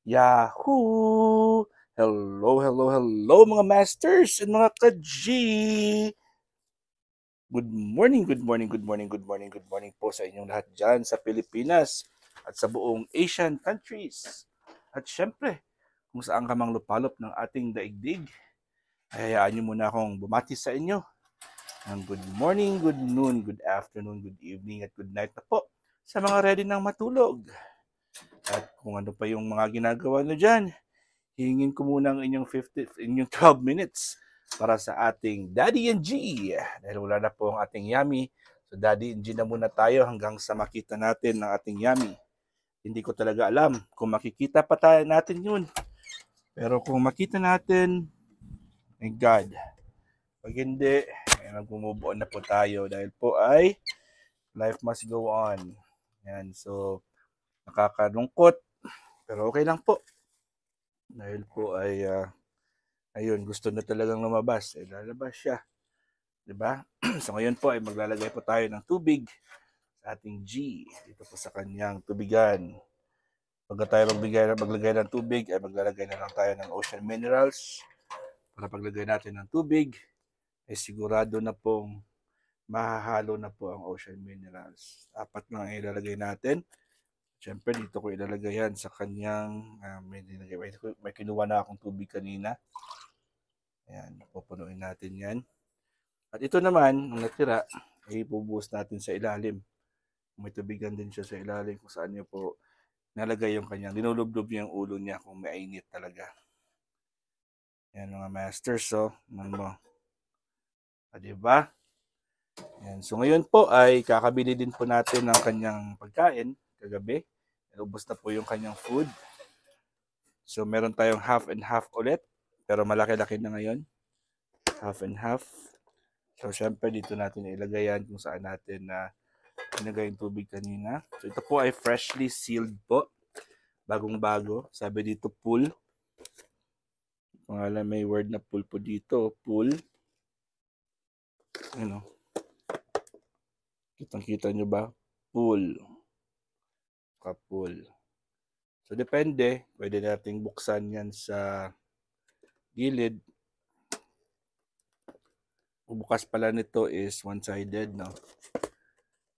Yahoo! Hello, hello, hello mga masters and mga ka-G! Good morning, good morning, good morning, good morning, good morning po sa inyong lahat dyan sa Pilipinas at sa buong Asian countries. At syempre, kung saan ka mang lupalop ng ating daigdig, ay hayaan nyo muna akong bumati sa inyo ng good morning, good noon, good afternoon, good evening, at good night na po sa mga ready ng matulog. At kung ano pa yung mga ginagawa nyo dyan, hingin ko muna ang inyong 12 minutes para sa ating Daddy and G. Dahil wala na po ang ating Yummy. So Daddy and G na muna tayo hanggang sa makita natin ang ating Yummy. Hindi ko talaga alam kung makikita pa tayo natin yun. Pero kung makita natin, thank God. Pag hindi, ay mag-move on na po tayo dahil po ay life must go on. Yan, so nakakalungkot pero okay lang po. Dahil po ay ayun, gusto na talagang lumabas, eh lalabas siya, 'di ba? So ngayon po ay maglalagay po tayo ng tubig sa ating G dito po sa kanyang tubigan. Pagka tayo maglagay ng tubig, ay maglalagay na lang tayo ng ocean minerals. Para paglagay natin ng tubig, ay sigurado na pong mahahalo na po ang ocean minerals. Apat lang ang ilalagay natin. Siyempre, dito ko ilalagay yan sa kanyang, may kinuha na akong tubig kanina. Ayan, pupunuin natin yan. At ito naman, ang natira, ay ibubuhos natin sa ilalim. May tubigan din siya sa ilalim kung saan niyo po nalagay yung kanyang, dinulublob niya yung ulo niya kung may init talaga. Yan mga masters, so, man mo. Diba? Yan. So ngayon po ay kakabili din po natin ng kanyang pagkain kagabi. Ubos na po yung kanyang food. So meron tayong half and half ulit. Pero malaki-laki na ngayon. Half and half. So syempre dito natin ilagay yan kung saan natin na ilagay yung tubig kanina. So ito po ay freshly sealed po. Bagong-bago. Sabi dito pool. Pangalan may word na pool po dito. Pool. Ano? Kitang-kita nyo ba? Pool. Pool. So depende. Pwede nating buksan yan sa gilid. Bukas pala nito is one-sided, no?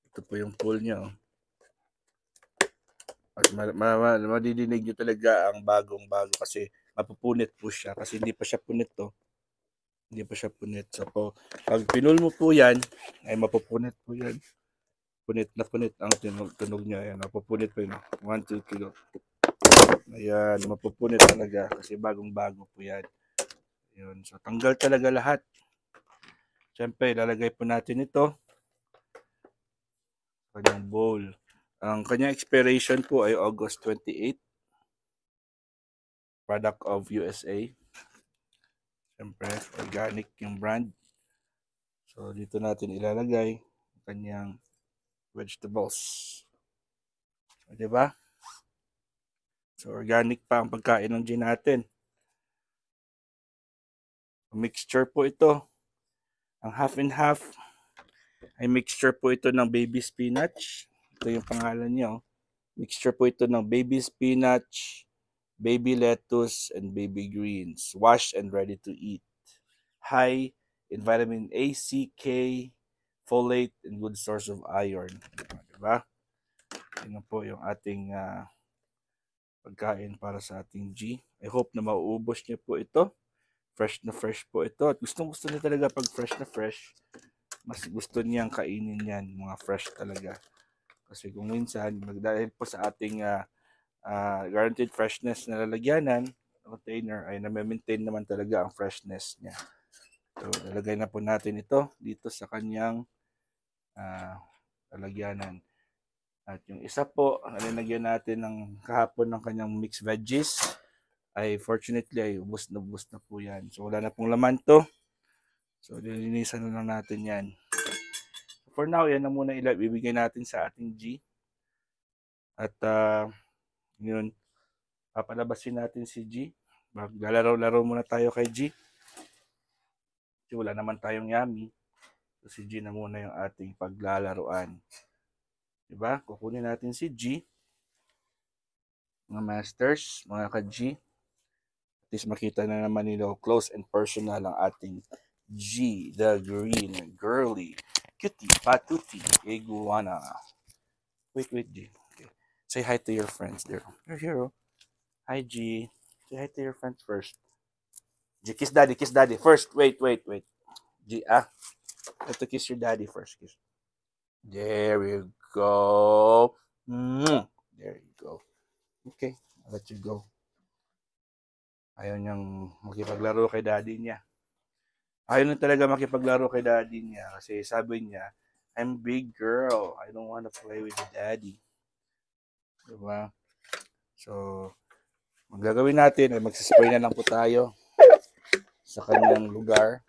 Ito po yung pool niya, oh. At madidinig nyo talaga ang bagong-bago kasi mapupunit po siya kasi hindi pa siya punit to. Hindi pa siya punit. So po, pag pinul mo po yan, ay mapupunit po yan. Punit na punit ang tunog niya. Ayan, mapupunit po yun. 1, 2, 3, go. Ayan, mapupunit talaga kasi bagong-bago po yan. Ayan, so tanggal talaga lahat. Siyempre, lalagay po natin ito. Kanyang bowl. Ang kanyang expiration po ay August 28. Product of USA. Siyempre, organic yung brand. So, dito natin ilalagay ang kanyang vegetables. So, diba? So, organic pa ang pagkain ng gin natin. Mixture po ito. Ang half and half ay mixture po ito ng baby spinach. Ito yung pangalan niya. Mixture po ito ng baby spinach, baby lettuce, and baby greens. Washed and ready to eat. High in vitamin A, C, K, folate, and good source of iron. Diba? Yan po yung ating pagkain para sa ating G. I hope na mauubos niyo po ito. Fresh na fresh po ito. At gustong-gusto niya talaga pag fresh na fresh. Mas gusto niyang kainin yan. Mga fresh talaga. Kasi kung minsan, dahil po sa ating guaranteed freshness na lalagyanan, container ay na-maintain naman talaga ang freshness niya. So, lalagay na po natin ito dito sa kanyang lalagyanan. At yung isa po, nalinagyan natin ng kahapon ng kanyang mixed veggies, ay fortunately ay ubos na po yan. So wala na pong laman to. So lilinisan na lang natin yan. For now, yan na muna ibibigay natin sa ating G. At yun, papalabasin natin si G. Maglalaro-laro muna tayo kay G. Kasi wala naman tayong Yummy. So si G na muna yung ating paglalaruan. Diba? Kukunin natin si G. mga masters, mga ka-G. At least makita na naman nila close and personal ang ating G, the green girly cutie patuti iguana. Wait, G. Okay. Say hi to your friends there. You're here. Oh. Hi, G. Say hi to your friends first. G, kiss daddy first. Wait. G, have to kiss your daddy first. Kiss. There you go. There you go. Okay, I'll let you go. Ayaw niyang makipaglaro kay daddy niya. Ayaw na talaga makipaglaro kay daddy niya kasi sabi niya, I'm big girl. I don't want to play with the daddy. Diba? So, ang gagawin natin ay magsispray na lang po tayo sa kanyang lugar.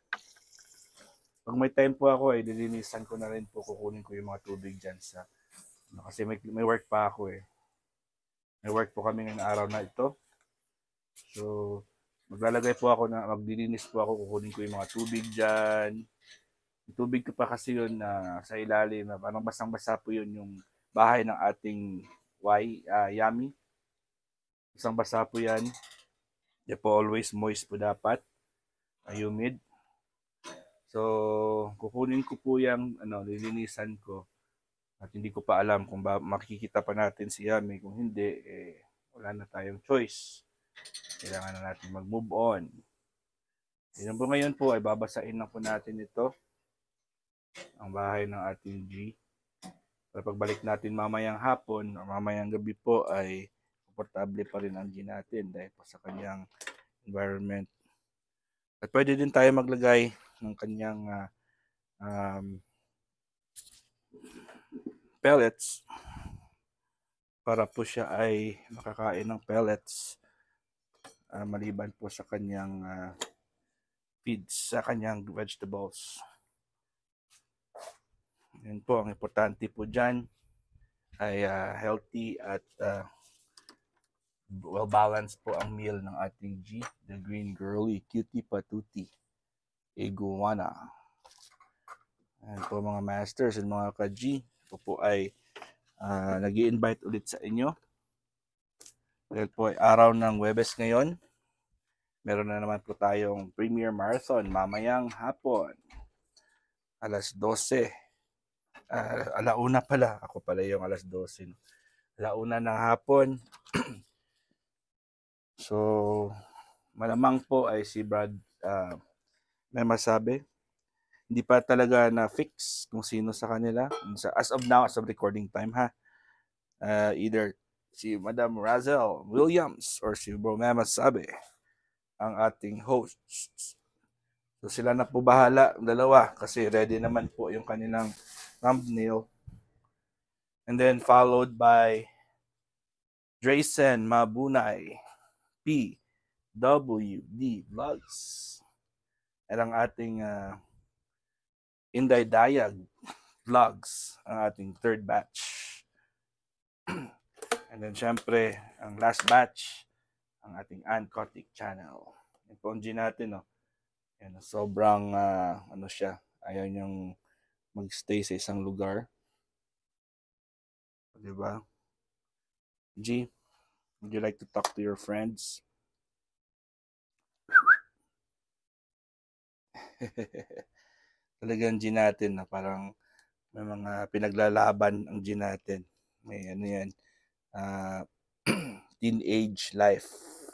Pag may time po ako ay dilinisan ko na rin po, kukunin ko yung mga tubig dyan sa kasi may work pa ako eh. May work po kami ngayong araw na ito. So, maglalagay po ako na maglilinis po ako, kukunin ko yung mga tubig dyan. Yung tubig ko pa kasi yun na sa ilalim, na parang basang-basa po yun yung bahay ng ating Yummy. Basang-basa po yan. Di po always moist po dapat. Humid. So, kukunin ko po yung lilinisan ko. At hindi ko pa alam kung makikita pa natin si Yummy. Kung hindi, wala na tayong choice. Kailangan na natin mag-move on. Yun po ngayon po ay babasain na po natin ito. Ang bahay ng ating G. Para pagbalik natin mamayang hapon o mamayang gabi po ay komportable pa rin ang G natin dahil po sa kanyang environment. At pwede din tayo maglagay ng kanyang pellets para po siya ay makakain ng pellets maliban po sa kanyang feeds, sa kanyang vegetables. Yan po, ang importante po dyan ay healthy at well-balanced po ang meal ng ating G, the green girly cutie patuti iguana. Yan po mga masters and mga ka-G, po ay nag-i-invite ulit sa inyo. Dahil po ay araw ng Huwebes ngayon. Meron na naman po tayong Premier Marathon mamayang hapon. Alas 12. Alauna pala. Ako pala yung alas 12. Alauna ng hapon. So, malamang po ay si Brad may masabi. Hindi pa talaga na fix kung sino sa kanila. As of now, as of recording time ha. Either si Madam Razel Williams or si Bro Mema Sabe ang ating hosts. So sila na po bahala, dalawa, kasi ready naman po yung kanilang thumbnail. And then followed by Drayson Mabunay PWD Vlogs. At ang ating Inday Dayag Vlogs, ang ating third batch. And then syempre, ang last batch, ang ating Ancotic channel. Yung po ang G natin, no? Yan, sobrang siya, ayaw niyang magstay sa isang lugar. Diba? G, would you like to talk to your friends? Talagang G natin na parang may mga pinaglalaban ang G natin. May yan, teenage life.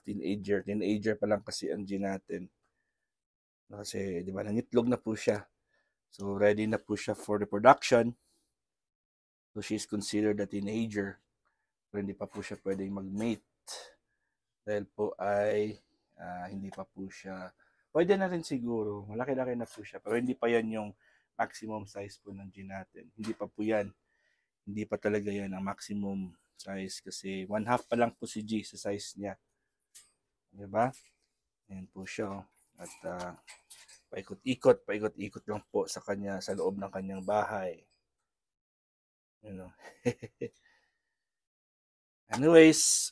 Teenager pa lang kasi ang G natin. Kasi, di ba, nangitlog na po siya. So, ready na po siya for reproduction. So, she's considered a teenager. Pero hindi pa po siya pwedeng mag-mate. Dahil po ay hindi pa po siya. Pwede na rin siguro. Malaki-laki na po siya. Pero hindi pa yan yung maximum size po ng G natin. Hindi pa po yan. Hindi pa talaga yan ang maximum size. Kasi 1/2 pa lang po si G sa size niya. Diba? Ayan po siya. At paikot-ikot lang po sa kanya, sa loob ng kanyang bahay. You know. Anyways,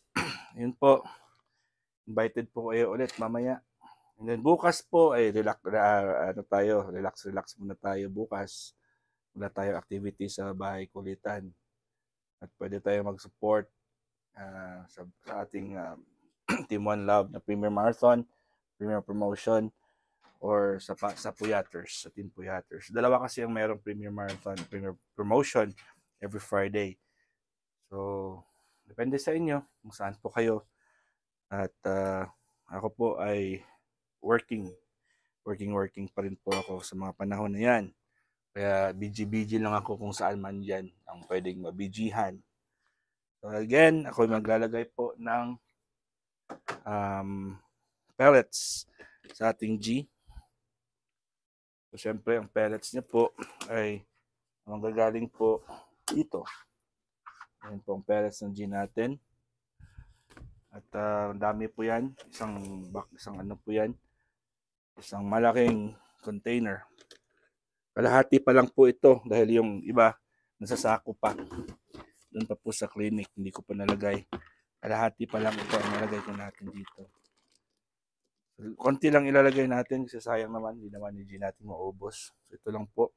yun po. Invited po kayo ulit mamaya. And then bukas po ay relax muna tayo bukas. Wala tayo activity sa bahay kulitan. At pwede tayo mag-support sa ating Team One Love na Premier Marathon, Premier Promotion, or sa Puyaters, sa Team Puyaters. Dalawa kasi ang mayroong Premier Marathon, Premier Promotion every Friday. So, depende sa inyo kung saan po kayo. At ako po ay working pa rin po ako sa mga panahon na yan. Kaya busy lang ako kung saan man yan ang pwedeng mabijihan. So again, ako maglalagay po ng pellets sa ating G. So syempre, ang pellets niya po ay manggagaling po dito. Ayan po ang pellets ng G natin. At ang dami po yan. Isang ano po yan. Isang malaking container. Kalahati pa lang po ito dahil yung iba nasasako pa. Doon pa po sa clinic, hindi ko pa nalagay. Kalahati pa lang ito ang nalagay ko natin dito. Konti lang ilalagay natin kasi sayang naman, hindi naman hindi natin maubos. So ito lang po.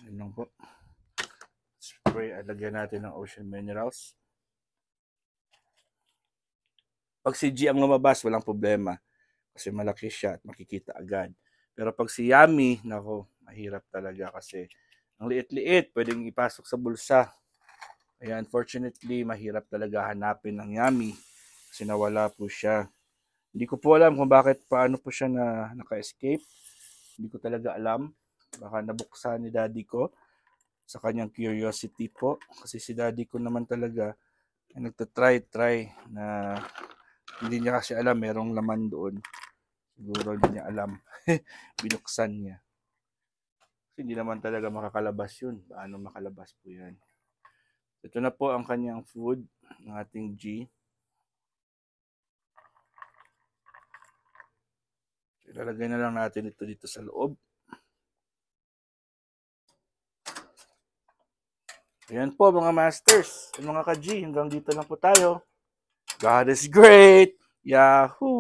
Yan lang po. Spray, lagyan natin ng Ocean Minerals. Pag si G ang lumabas, walang problema. Kasi malaki siya at makikita agad. Pero pag si Yummy, nako, mahirap talaga kasi ang liit-liit, pwedeng ipasok sa bulsa. Kaya unfortunately, mahirap talaga hanapin ng Yummy kasi nawala po siya. Hindi ko po alam kung paano po siya naka-escape. Hindi ko talaga alam. Baka nabuksan ni daddy ko sa kanyang curiosity po. Kasi si daddy ko naman talaga ay nagtatry na hindi niya kasi alam merong laman doon. Siguro hindi niya alam. Binuksan niya. Kasi hindi naman talaga makakalabas yun. Paano makalabas po yan? Ito na po ang kanyang food ng ating G. Ilalagay na lang natin ito dito sa loob. Ayan po mga masters. Mga ka-G, hanggang dito lang po tayo. God is great! Yahoo!